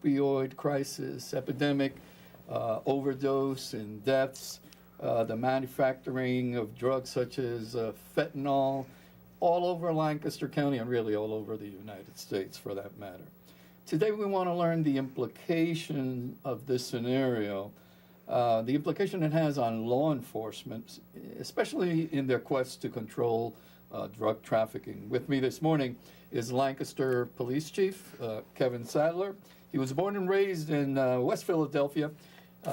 opioid crisis, epidemic, overdose and deaths, the manufacturing of drugs such as fentanyl, all over Lancaster County and really all over the United States for that matter. Today we want to learn the implication of this scenario, the implication it has on law enforcement, especially in their quest to control drug trafficking. With me this morning is Lancaster Police Chief Kevin Sadler. He was born and raised in West Philadelphia.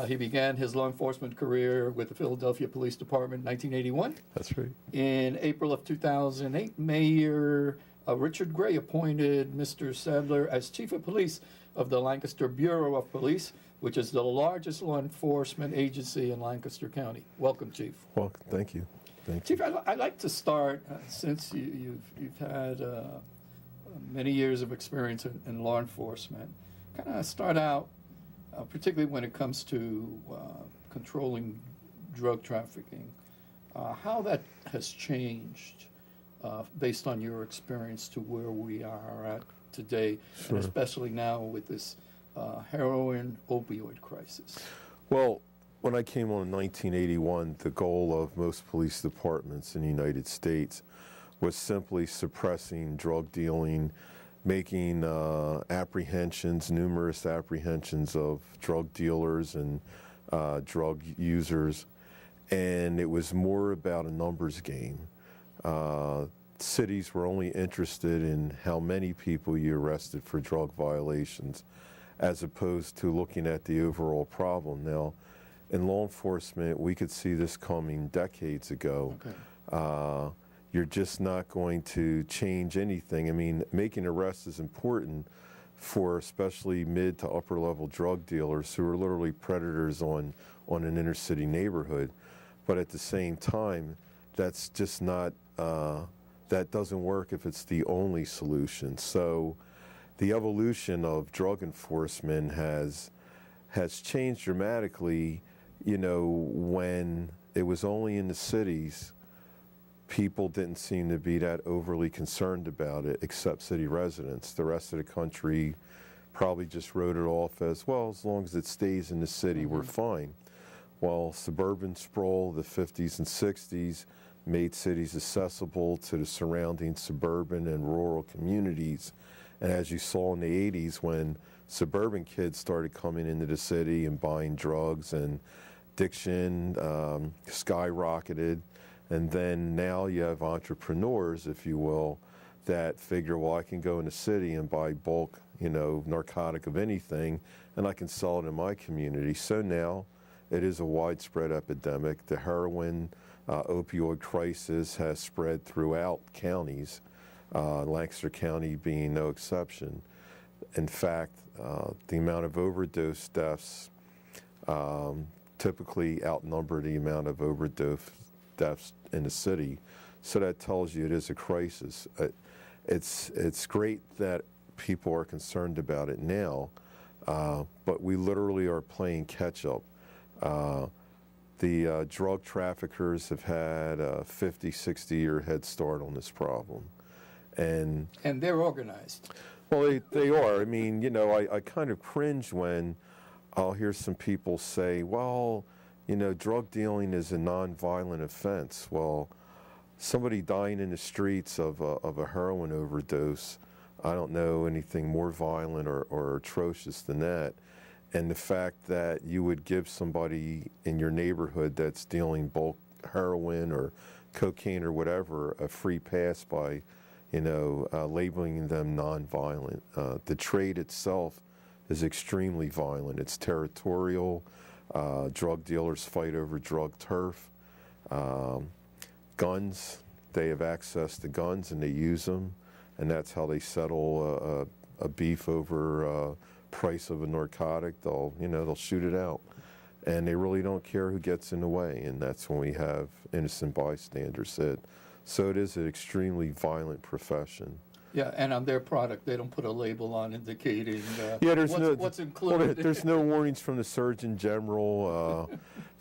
He began his law enforcement career with the Philadelphia Police Department in 1981. That's right. In April of 2008, Mayor Richard Gray appointed Mr. Sadler as Chief of Police of the Lancaster Bureau of Police, which is the largest law enforcement agency in Lancaster County. Welcome, Chief. Well, thank you. Chief, I'd like to start, since you've had many years of experience in law enforcement, kind of start out, particularly when it comes to controlling drug trafficking, how that has changed based on your experience to where we are at today, Sure. and especially now with this heroin opioid crisis. Well, when I came on in 1981, the goal of most police departments in the United States was simply suppressing drug dealing, making numerous apprehensions of drug dealers and drug users, and it was more about a numbers game. Cities were only interested in how many people you arrested for drug violations, as opposed to looking at the overall problem. Now, in law enforcement, we could see this coming decades ago. Okay. You're just not going to change anything. I mean, making arrests is important for especially mid to upper level drug dealers who are literally predators on an inner city neighborhood. But at the same time, that's just not, that doesn't work if it's the only solution. So the evolution of drug enforcement has changed dramatically. You know, when it was only in the cities, people didn't seem to be that overly concerned about it, except city residents. The rest of the country probably just wrote it off as, well, as long as it stays in the city, we're fine. While suburban sprawl, the 50s and 60s, made cities accessible to the surrounding suburban and rural communities. And as you saw in the 80s, when suburban kids started coming into the city and buying drugs, and addiction skyrocketed. And then now you have entrepreneurs, if you will, that figure, well, I can go in the city and buy bulk, narcotic of anything, and I can sell it in my community. So now it is a widespread epidemic. The heroin opioid crisis has spread throughout counties, Lancaster County being no exception. In fact, the amount of overdose deaths typically outnumber the amount of overdose deaths in the city. So that tells you it is a crisis. It's great that people are concerned about it now, but we literally are playing catch up. The drug traffickers have had a 50, 60-year head start on this problem. And they're organized. Well, they are. I mean, I kind of cringe when I'll hear some people say, well, drug dealing is a nonviolent offense. Well, somebody dying in the streets of a heroin overdose, I don't know anything more violent or atrocious than that. And the fact that you would give somebody in your neighborhood that's dealing bulk heroin or cocaine or whatever a free pass by, labeling them nonviolent. The trade itself is extremely violent. It's territorial. Drug dealers fight over drug turf. Guns, they have access to guns and they use them, and that's how they settle a beef over price of a narcotic. They'll shoot it out, and they really don't care who gets in the way, and that's when we have innocent bystanders hit. So it is an extremely violent profession. Yeah, and on their product, they don't put a label on indicating what's included. Well, there's no warnings from the Surgeon General,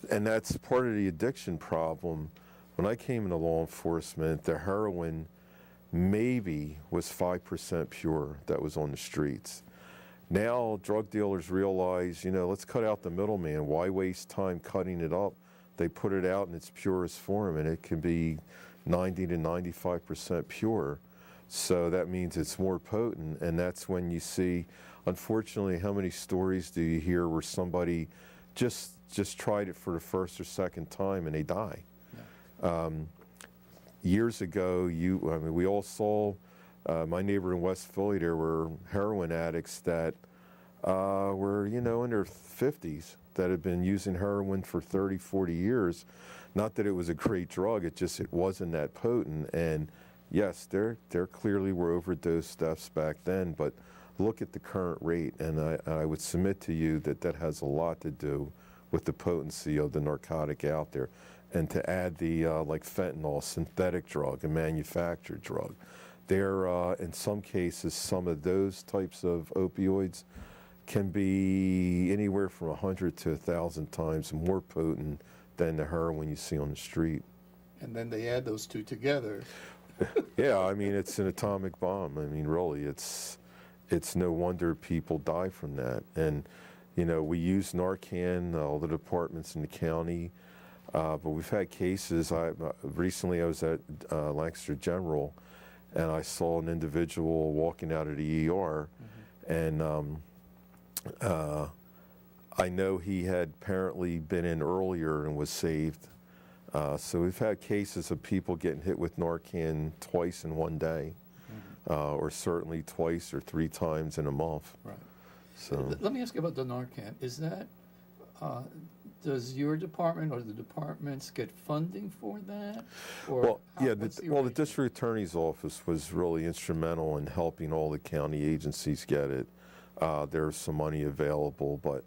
and that's part of the addiction problem. When I came into law enforcement, the heroin maybe was 5% pure that was on the streets. Now drug dealers realize, let's cut out the middleman. Why waste time cutting it up? They put it out in its purest form, and it can be 90 to 95% pure. So that means it's more potent, and that's when you see, unfortunately, how many stories do you hear where somebody just tried it for the first or second time and they die? Yeah. Years ago, we all saw, my neighbor in West Philly, there were heroin addicts that were, in their 50s that had been using heroin for 30, 40 years. Not that it was a great drug, it wasn't that potent. And yes, there clearly were overdose deaths back then, but look at the current rate, and I would submit to you that has a lot to do with the potency of the narcotic out there. And to add the like fentanyl, synthetic drug, a manufactured drug, there in some cases, some of those types of opioids can be anywhere from 100 to 1,000 times more potent than the heroin you see on the street. And then they add those two together. Yeah, I mean, it's an atomic bomb. I mean, really, it's no wonder people die from that. And, we use Narcan, all the departments in the county, but we've had cases. Recently I was at Lancaster General, and I saw an individual walking out of the ER, and I know he had apparently been in earlier and was saved. So we've had cases of people getting hit with Narcan twice in one day, or certainly twice or 3 times in a month. Right. So Let me ask you about the Narcan. Is that, does your department or the departments get funding for that? Or the district attorney's office was really instrumental in helping all the county agencies get it. There's some money available, but,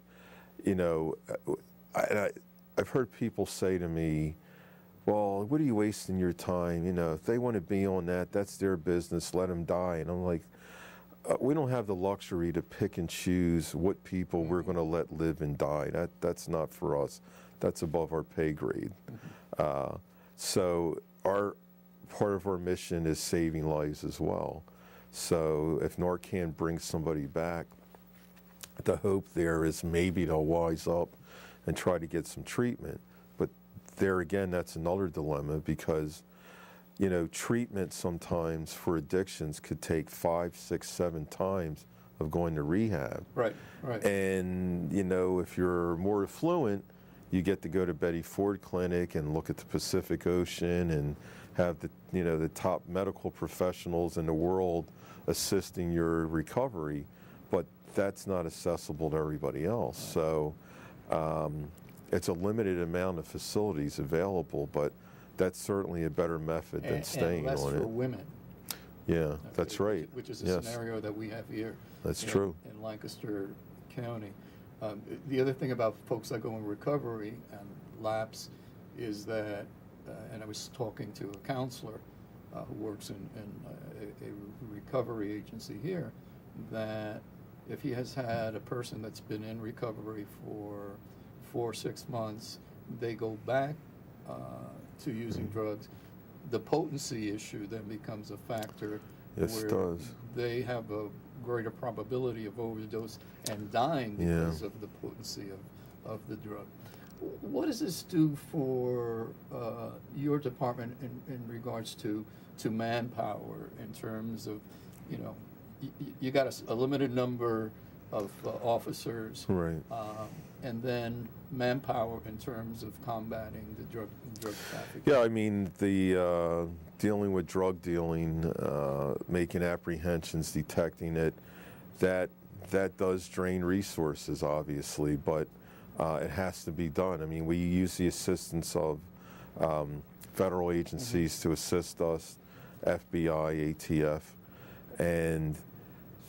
I've heard people say to me, well, what are you wasting your time? If they want to be on that, that's their business, let them die. And I'm like, we don't have the luxury to pick and choose what people we're going to let live and die. That's not for us. That's above our pay grade. So part of our mission is saving lives as well. So if Narcan brings somebody back, the hope there is maybe they'll wise up and try to get some treatment. But there again, that's another dilemma because treatment sometimes for addictions could take 5, 6, 7 times of going to rehab. Right. And, if you're more affluent, you get to go to Betty Ford Clinic and look at the Pacific Ocean and have the top medical professionals in the world assisting your recovery, but that's not accessible to everybody else. So it's a limited amount of facilities available, but that's certainly a better method than staying and less on it. for women. Yeah, that's right. Which is a scenario that we have here. That's true. In Lancaster County. The other thing about folks that go in recovery and lapse is that, and I was talking to a counselor who works in a recovery agency here, that if he has had a person that's been in recovery for 4 or 6 months, they go back to using drugs, the potency issue then becomes a factor. Yes, where it does. They have a greater probability of overdose and dying because of the potency of the drug. What does this do for your department in regards to manpower in terms of, you got a limited number of officers, right? And then manpower in terms of combating the drug trafficking. Yeah, I mean the dealing with drug dealing, making apprehensions, detecting it, that does drain resources, obviously, but it has to be done. I mean, we use the assistance of federal agencies to assist us, FBI, ATF, and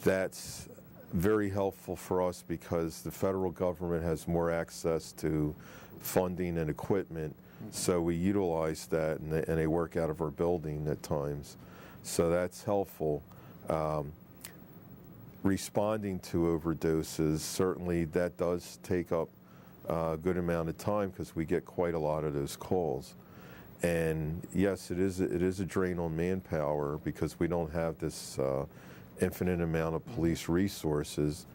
that's very helpful for us because the federal government has more access to funding and equipment, so we utilize that, and they work out of our building at times, so that's helpful. Responding to overdoses, certainly that does take up a good amount of time because we get quite a lot of those calls. And yes, it is a drain on manpower because we don't have this infinite amount of police resources.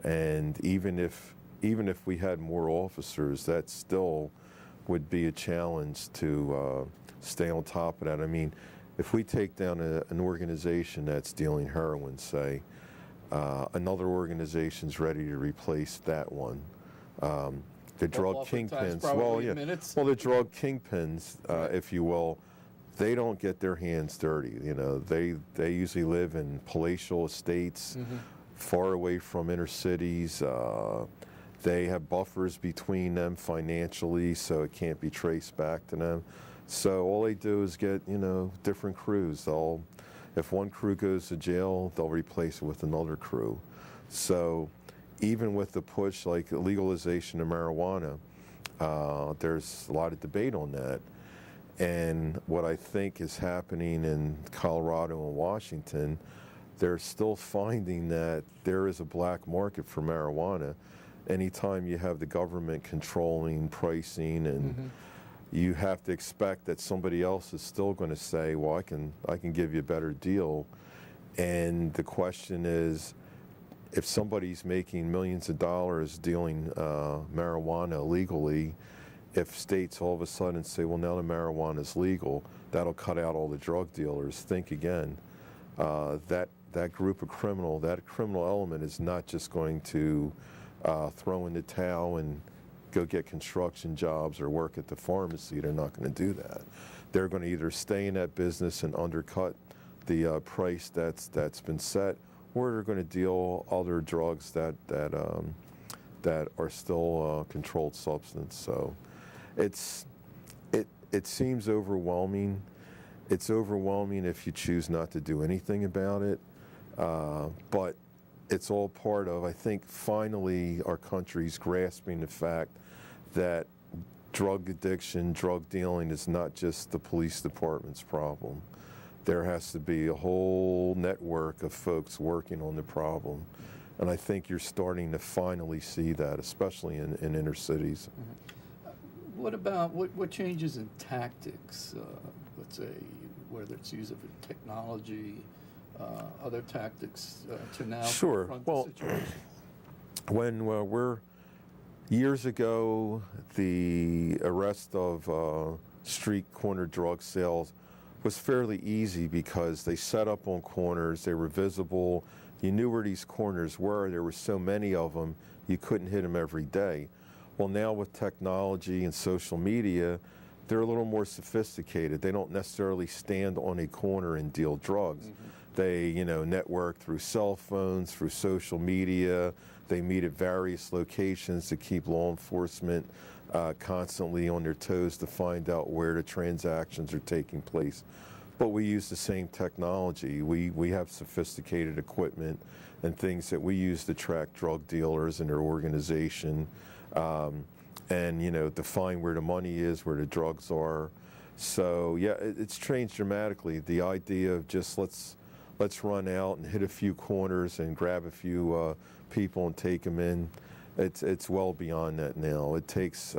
And even if we had more officers, that still would be a challenge to stay on top of that. I mean, if we take down an organization that's dealing heroin, say, another organization's ready to replace that one. The drug kingpins, the drug kingpins, if you will, they don't get their hands dirty. You know, they usually live in palatial estates, far away from inner cities. They have buffers between them financially, so it can't be traced back to them. So all they do is get, different crews. If one crew goes to jail, they'll replace it with another crew. So even with the push like legalization of marijuana, there's a lot of debate on that. And what I think is happening in Colorado and Washington, they're still finding that there is a black market for marijuana. Anytime you have the government controlling pricing, and you have to expect that somebody else is still going to say, well, I can give you a better deal. And the question is, if somebody's making millions of dollars dealing marijuana illegally, if states all of a sudden say, well, now the marijuana is legal, that'll cut out all the drug dealers. Think again. That group of that criminal element is not just going to throw in the towel and go get construction jobs or work at the pharmacy. They're not going to do that. They're going to either stay in that business and undercut the price that's been set, or they're going to deal other drugs that are still controlled substance. So it seems overwhelming. It's overwhelming if you choose not to do anything about it, but it's all part of, I think, finally our country's grasping the fact that drug addiction, drug dealing is not just the police department's problem. There has to be a whole network of folks working on the problem. And I think you're starting to finally see that, especially in inner cities. What about, what changes in tactics, let's say, whether it's use of technology, other tactics to now confront the situation? When years ago, the arrest of street corner drug sales was fairly easy because they set up on corners, they were visible, you knew where these corners were, there were so many of them, you couldn't hit them every day. Well, now with technology and social media, they're a little more sophisticated. They don't necessarily stand on a corner and deal drugs. They, network through cell phones, through social media. They meet at various locations to keep law enforcement constantly on their toes to find out where the transactions are taking place. But we use the same technology. We have sophisticated equipment and things that we use to track drug dealers and their organization, and define where the money is, where the drugs are. So yeah, it's changed dramatically. The idea of just let's run out and hit a few corners and grab a few people and take them in. It's well beyond that now. It takes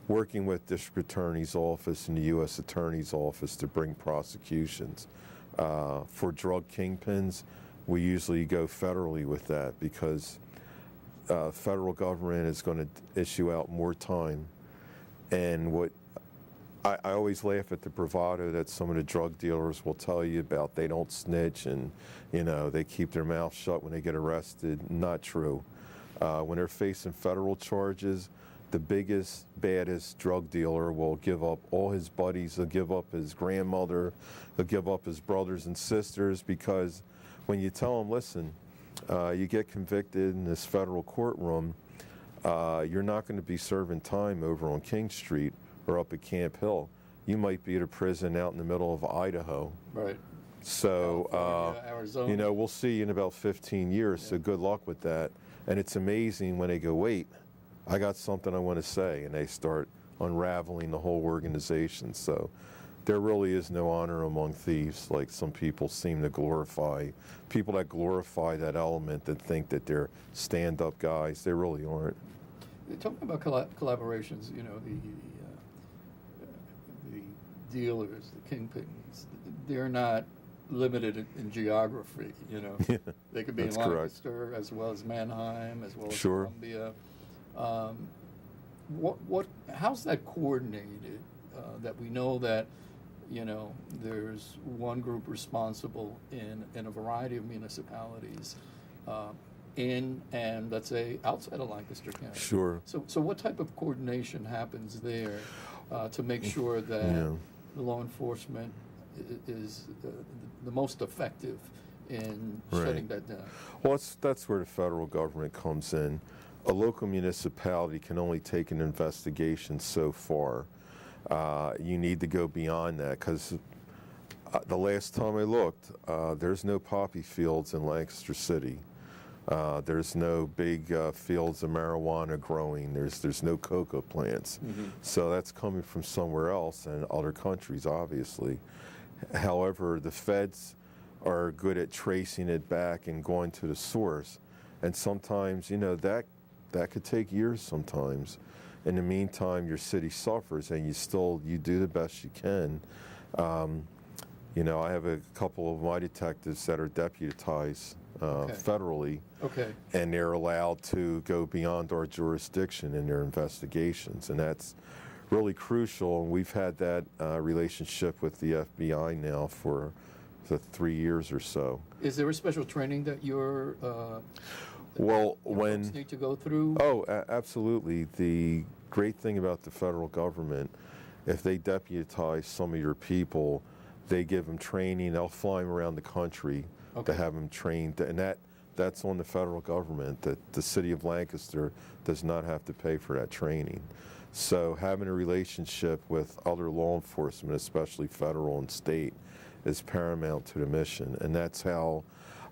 working with district attorney's office and the U.S. attorney's office to bring prosecutions. For drug kingpins, we usually go federally with that because federal government is going to issue out more time. And what I always laugh at the bravado that some of the drug dealers will tell you about. They don't snitch and, they keep their mouth shut when they get arrested. Not true. When they're facing federal charges, the biggest, baddest drug dealer will give up all his buddies. He'll give up his grandmother. He'll give up his brothers and sisters because when you tell them, listen, you get convicted in this federal courtroom, you're not going to be serving time over on King Street or up at Camp Hill. You might be at a prison out in the middle of Idaho. Right. So, Arizona. We'll see you in about 15 years, so good luck with that. And it's amazing when they go, wait, I got something I want to say, and they start unraveling the whole organization. So there really is no honor among thieves, like some people seem to glorify. People that glorify that element that think that they're stand-up guys, they really aren't. Talking about collaborations, the dealers, the kingpins, they're not limited in geography, you know. Yeah, They could be in that's correct. Lancaster as well as Mannheim, as well as Sure. Columbia. How's that coordinated? That we know that, you know, there's one group responsible in a variety of municipalities, in and let's say outside of Lancaster County. Sure. So what type of coordination happens there to make sure that Yeah. the law enforcement is the most effective in Right. shutting that down? Well, that's where the federal government comes in. A local municipality can only take an investigation so far. You need to go beyond that because the last time I looked, there's no poppy fields in Lancaster City. There's no big fields of marijuana growing. There's no cocoa plants. Mm-hmm. So that's coming from somewhere else and other countries, obviously. However, the feds are good at tracing it back and going to the source. And sometimes, you know, that could take years sometimes. In the meantime, your city suffers and you do the best you can. You know, I have a couple of my detectives that are deputized federally, Okay. and they're allowed to go beyond our jurisdiction in their investigations, and that's really crucial. And we've had that relationship with the FBI now for 3 years or so. Is there a special training that your Well, folks need to go through? Oh, absolutely. The great thing about the federal government, if they deputize some of your people, they give them training. They'll fly them around the country Okay. to have them trained, and that's on the federal government. That the city of Lancaster does not have to pay for that training. So having a relationship with other law enforcement, especially federal and state, is paramount to the mission, and that's how.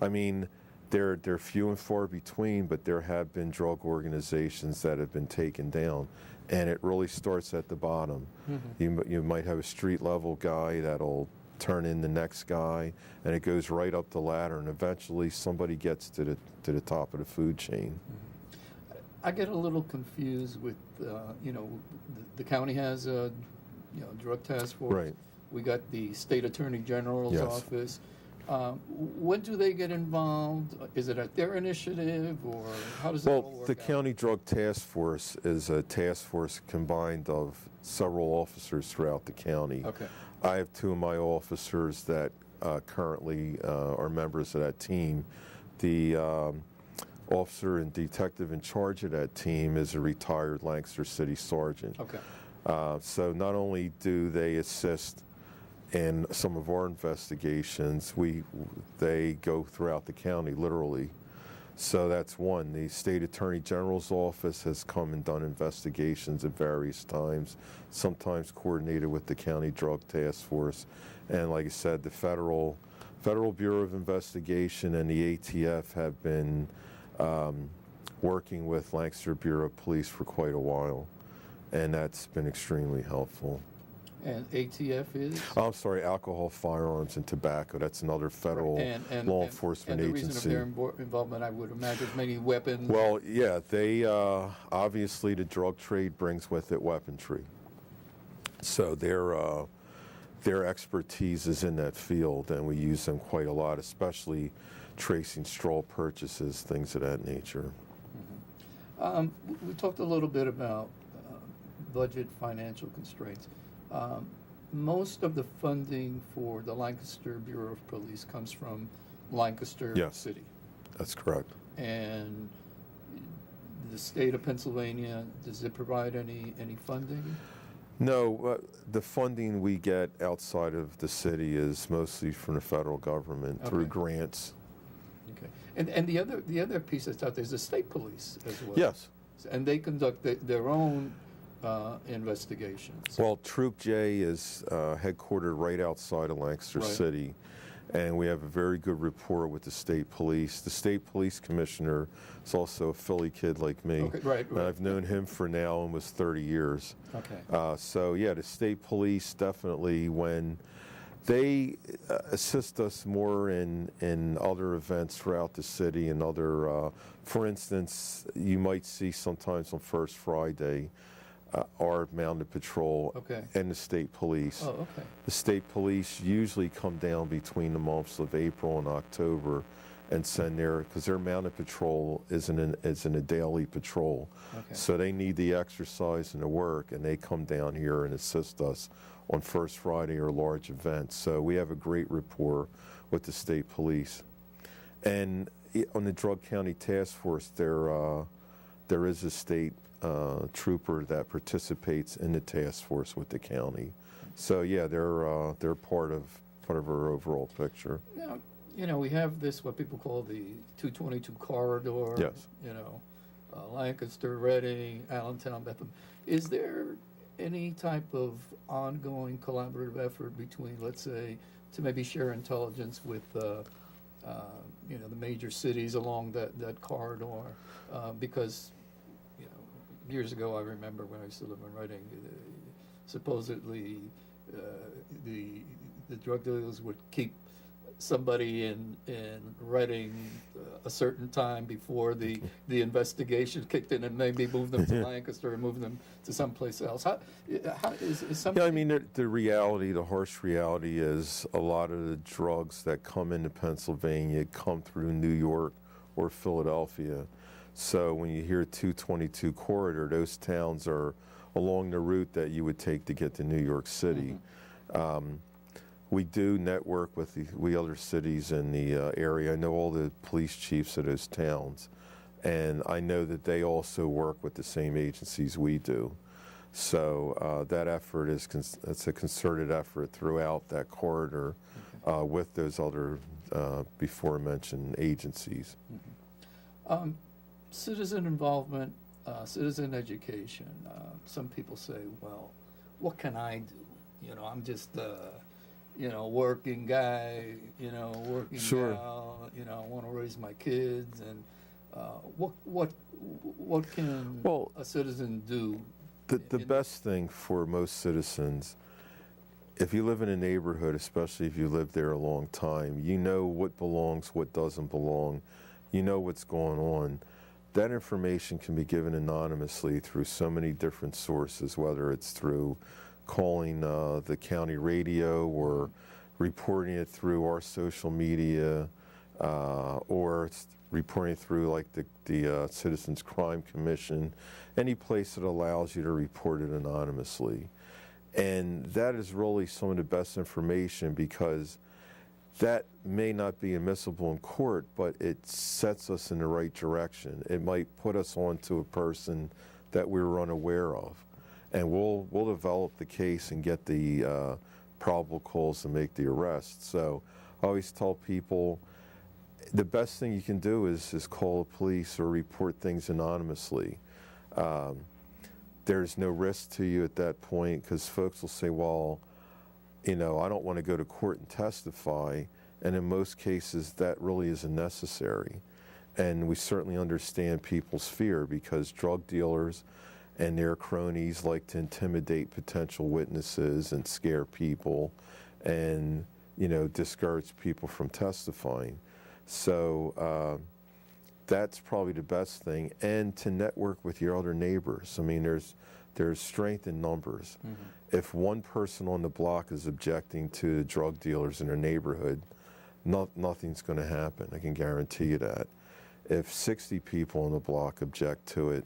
I mean, they're few and far between, but there have been drug organizations that have been taken down, and it really starts at the bottom. Mm-hmm. You might have a street level guy that'll turn in the next guy, and it goes right up the ladder, and eventually somebody gets to the top of the food chain. I get a little confused with, you know, the county has a, you know, drug task force. Right. We got the state attorney general's Yes. office. When do they get involved? Is it at their initiative, or how does it all Well, work the out? County Drug Task Force is a task force combined of several officers throughout the county. Okay. I have two of my officers that currently are members of that team. The officer and detective in charge of that team is a retired Lancaster City Sergeant. Okay. So not only do they assist in some of our investigations, they go throughout the county, literally. So that's one. The State Attorney General's office has come and done investigations at various times, sometimes coordinated with the County Drug Task Force. And like I said, the Federal Bureau of Investigation and the ATF have been working with Lancaster Bureau of Police for quite a while, and that's been extremely helpful. And ATF is? I'm sorry, alcohol, firearms, and tobacco. That's another federal law enforcement and the agency. reason of their involvement, I would imagine, is many weapons. Well, yeah, they obviously the drug trade brings with it weaponry. So their expertise is in that field, and we use them quite a lot, especially tracing straw purchases, things of that nature. We talked a little bit about budget financial constraints. Most of the funding for the Lancaster Bureau of Police comes from Lancaster Yes. City. That's correct. And the state of Pennsylvania, does it provide any funding? No, the funding we get outside of the city is mostly from the federal government through Okay. grants. Okay. And the other piece that's out there is the state police as well. Yes. And they conduct their own investigations. Well, Troop J is headquartered right outside of Lancaster Right. City, and we have a very good rapport with the state police. The state police commissioner is also a Philly kid like me. Okay, right. And I've known him for now almost 30 years. Okay. So, yeah, the state police definitely, when they assist us more in other events throughout the city and other, for instance, you might see sometimes on First Friday, our mounted patrol Okay. and the state police. Oh, okay. The state police usually come down between the months of April and October and send because their mounted patrol isn't a daily patrol. Okay. So they need the exercise and the work, and they come down here and assist us on First Friday or large events. So we have a great rapport with the state police. And on the Drug County Task Force, there is a state trooper that participates in the task force with the county. So yeah, they're part of our overall picture. Now, we have this, what people call the 222 corridor. Yes. Lancaster, Reading, Allentown, Bethlehem. Is there any type of ongoing collaborative effort between, let's say, to maybe share intelligence with, the major cities along that corridor? Because, years ago, I remember when I used to live in Reading, supposedly the drug dealers would keep somebody in Reading a certain time before the investigation kicked in, and maybe move them to Lancaster or move them to someplace else. How is something? Yeah, I mean, the reality, the harsh reality is a lot of the drugs that come into Pennsylvania come through New York or Philadelphia. So when you hear 222 corridor, those towns are along the route that you would take to get to New York City. Mm-hmm. We do network with the other cities in the area. I know all the police chiefs of those towns, and I know that they also work with the same agencies we do. So that effort it's a concerted effort throughout that corridor with those other before mentioned agencies. Mm-hmm. Citizen involvement, citizen education. Some people say, well, what can I do? I'm just working guy, working Sure. gal, I want to raise my kids, and what can a citizen do? The best thing for most citizens, if you live in a neighborhood, especially if you live there a long time, you know what belongs, what doesn't belong, you know what's going on. That information can be given anonymously through so many different sources, whether it's through calling the county radio or reporting it through our social media or reporting it through like the Citizens Crime Commission, any place that allows you to report it anonymously. And that is really some of the best information, because that may not be admissible in court, but it sets us in the right direction. It might put us onto a person that we were unaware of. And we'll develop the case and get the probable cause to make the arrest. So I always tell people the best thing you can do is call the police or report things anonymously. There's no risk to you at that point, because folks will say, well, I don't want to go to court and testify. And in most cases, that really isn't necessary. And we certainly understand people's fear, because drug dealers and their cronies like to intimidate potential witnesses and scare people and, discourage people from testifying. So that's probably the best thing. And to network with your other neighbors. I mean, there's strength in numbers. Mm-hmm. If one person on the block is objecting to the drug dealers in their neighborhood, nothing's going to happen. I can guarantee you that. If 60 people on the block object to it,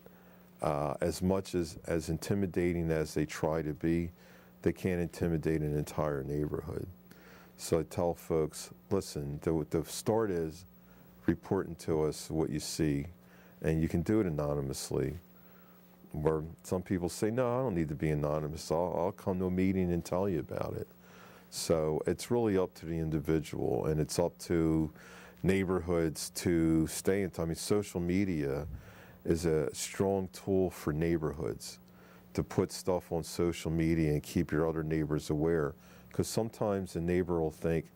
as much as intimidating as they try to be, they can't intimidate an entire neighborhood. So I tell folks, listen, the start is reporting to us what you see, and you can do it anonymously. Where some people say, no, I don't need to be anonymous. I'll come to a meeting and tell you about it. So it's really up to the individual, and it's up to neighborhoods to stay in touch. I mean, social media is a strong tool for neighborhoods to put stuff on social media and keep your other neighbors aware. Because sometimes a neighbor will think,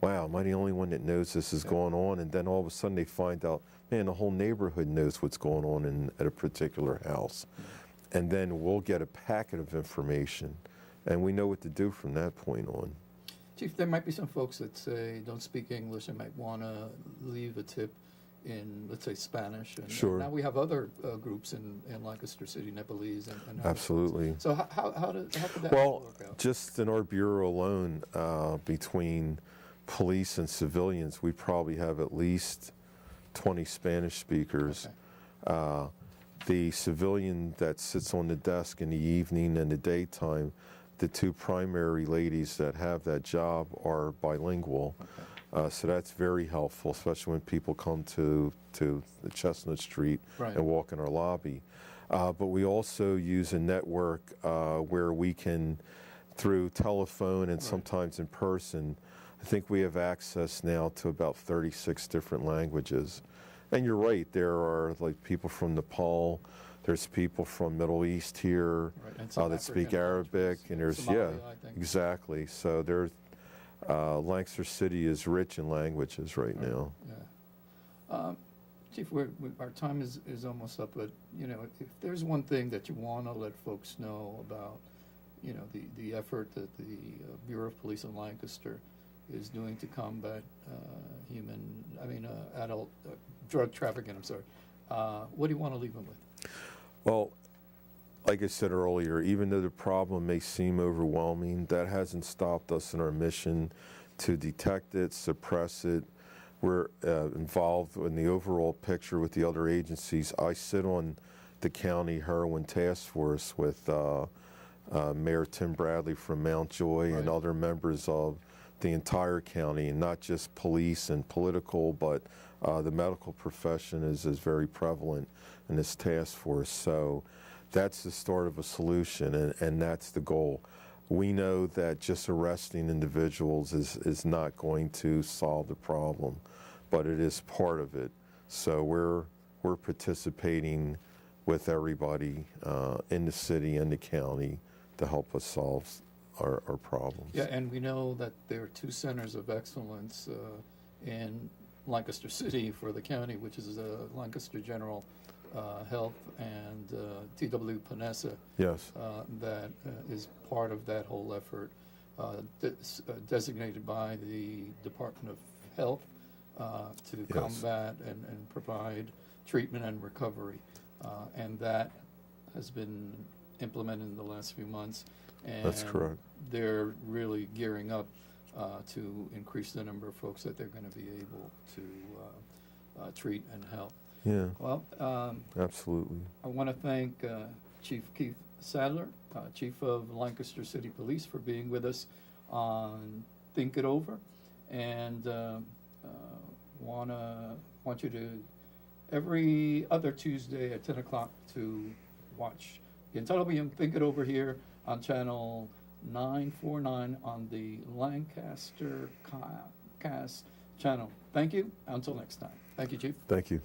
wow, am I the only one that knows this is going on? And then all of a sudden they find out, man, the whole neighborhood knows what's going on at a particular house. And then we'll get a packet of information, and we know what to do from that point on. Chief, there might be some folks that say don't speak English and might want to leave a tip in, let's say, Spanish. And Sure. now we have other groups in Lancaster City, Nepalese, and other Absolutely. folks. So how could that Well, work out? just in our bureau alone, between police and civilians, we probably have at least 20 Spanish speakers. Okay. The civilian that sits on the desk in the evening and the daytime, the two primary ladies that have that job are bilingual. Okay. So that's very helpful, especially when people come to the Chestnut Street Right. and walk in our lobby. But we also use a network where we can, through telephone and Right. sometimes in person, I think we have access now to about 36 different languages. And you're right, there are like people from Nepal, there's people from Middle East here Right, and some that speak African Arabic, countries, and there's, Somalia, yeah, I think. exactly. So there's, Lancaster City is rich in languages right now. Yeah. Chief, our time is almost up, but if there's one thing that you want to let folks know about, the effort that the Bureau of Police in Lancaster is doing to combat adult drug trafficking. I'm sorry. What do you want to leave them with? Well, like I said earlier, even though the problem may seem overwhelming, that hasn't stopped us in our mission to detect it, suppress it. We're involved in the overall picture with the other agencies. I sit on the county heroin task force with Mayor Tim Bradley from Mount Joy and Right. other members of the entire county, and not just police and political, but the medical profession is very prevalent in this task force. So that's the start of a solution, and that's the goal. We know that just arresting individuals is not going to solve the problem, but it is part of it. So we're participating with everybody in the city and the county to help us solve our problems. Yeah, and we know that there are two centers of excellence in Lancaster City for the county, which is Lancaster General Health and TW Panessa. Yes. That is part of that whole effort, designated by the Department of Health to Yes. combat and provide treatment and recovery. And that has been implemented in the last few months. And That's correct. they're really gearing up to increase the number of folks that they're going to be able to treat and help. Yeah, Well, absolutely. I want to thank Chief Keith Sadler, Chief of Lancaster City Police, for being with us on Think It Over, and want you to every other Tuesday at 10 o'clock to watch the Intellivium Think It Over here on channel 949 on the Lancaster Cast channel. Thank you. Until next time. Thank you, Chief. Thank you.